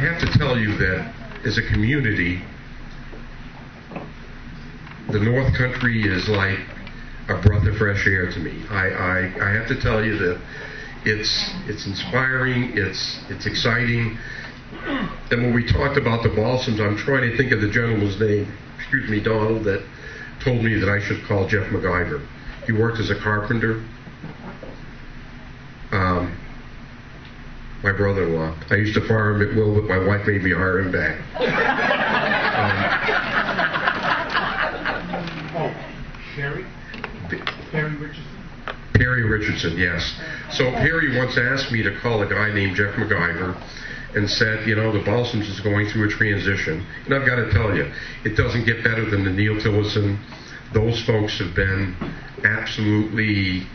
have to tell you that as a community, the North Country is like a breath of fresh air to me. I have to tell you that it's inspiring, it's exciting. And when we talked about the Balsams, I'm trying to think of the gentleman's name, Donald, that told me that I should call Jeff MacGyver. He worked as a carpenter. My brother-in-law. I used to fire him at will, but my wife made me hire him back. Perry Richardson? Perry Richardson, yes. So Perry once asked me to call a guy named Jeff MacGyver and said, you know, the Balsams is going through a transition. And I've got to tell you, it doesn't get better than the Neil Tillotson. Those folks have been absolutely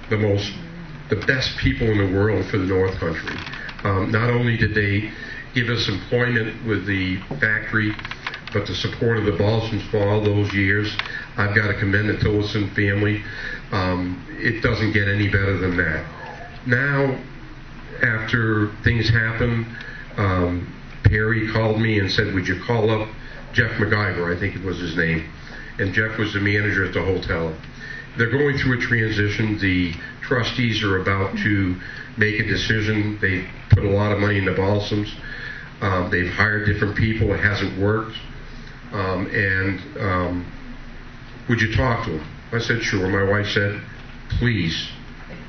the best people in the world for the North Country. Not only did they give us employment with the factory, but the support of the Balsams for all those years. I've got to commend the Tillotson family. It doesn't get any better than that. Now, after things happen, Perry called me and said, would you call up Jeff MacGyver, I think it was his name. And Jeff was the manager at the hotel. They're going through a transition. The trustees are about to make a decision. They put a lot of money in the Balsams. They've hired different people. It hasn't worked. Would you talk to him? I said, sure. My wife said, please,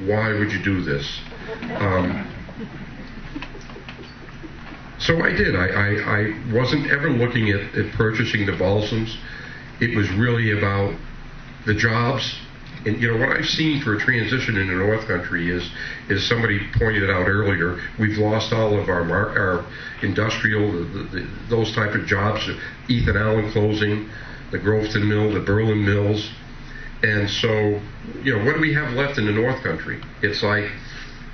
why would you do this? So I did. I wasn't ever looking at purchasing the Balsams. It was really about the jobs. And you know, what I've seen for a transition in the North Country is somebody pointed it out earlier, we've lost all of our industrial, those type of jobs, Ethan Allen closing, the Groveton Mill, the Berlin Mills. And so, you know, what do we have left in the North Country? It's like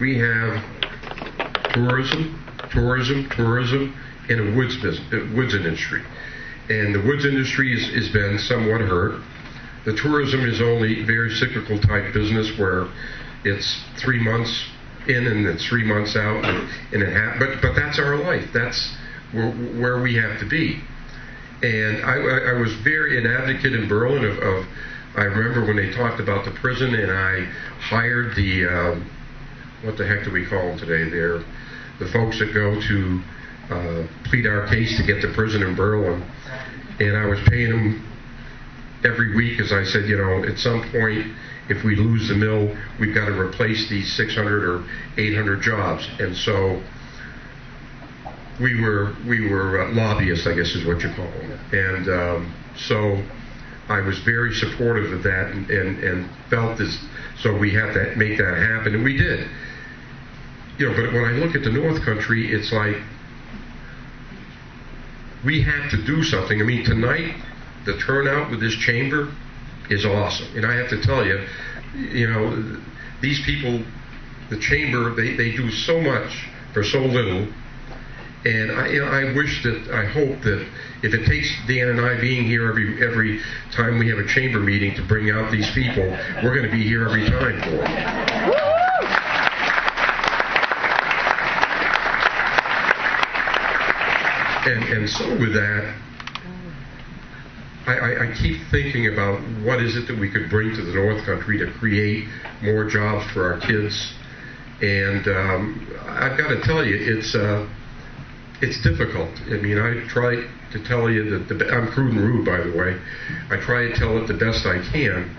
we have tourism, and a woods industry. And the woods industry has been somewhat hurt. The tourism is only very cyclical type business where it's 3 months in and it's 3 months out, but that's our life. That's where we have to be. And I was very an advocate in Berlin of I remember when they talked about the prison, and I hired the what the heck do we call them today? They're the folks that go to plead our case to get to prison in Berlin, and I was paying them every week, as I said, you know, at some point, if we lose the mill, we've got to replace these 600 or 800 jobs. And so we were lobbyists, I guess is what you call them. And so I was very supportive of that and felt this, so we had to make that happen, and we did. You know, but when I look at the North Country, it's like we have to do something. I mean, tonight, the turnout with this chamber is awesome. And I have to tell you, you know, these people, the chamber, they do so much for so little. And I hope that if it takes Dan and I being here every time we have a chamber meeting to bring out these people, we're going to be here every time for them. And so with that, I keep thinking about what is it that we could bring to the North Country to create more jobs for our kids. And I've got to tell you, it's difficult. I mean, I try to tell you that I'm crude and rude, by the way. I try to tell it the best I can.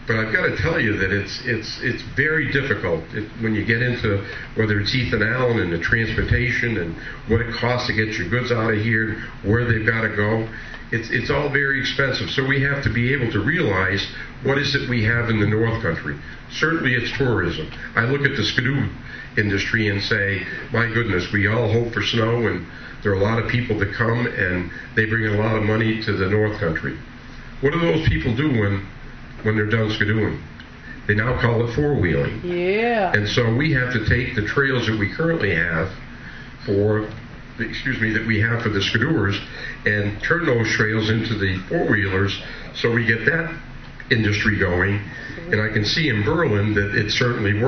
But I've got to tell you that it's very difficult when you get into whether it's Ethan Allen and the transportation and what it costs to get your goods out of here, where they've got to go. It's all very expensive. So we have to be able to realize what is it we have in the North Country. Certainly it's tourism. I look at the skidoo industry and say, my goodness, we all hope for snow, and there are a lot of people that come and they bring a lot of money to the North Country. What do those people do when they're done skidooing? They now call it four-wheeling. Yeah. And so we have to take the trails that we currently have that we have for the skidooers and turn those trails into the four-wheelers so we get that industry going. And I can see in Berlin that it certainly works.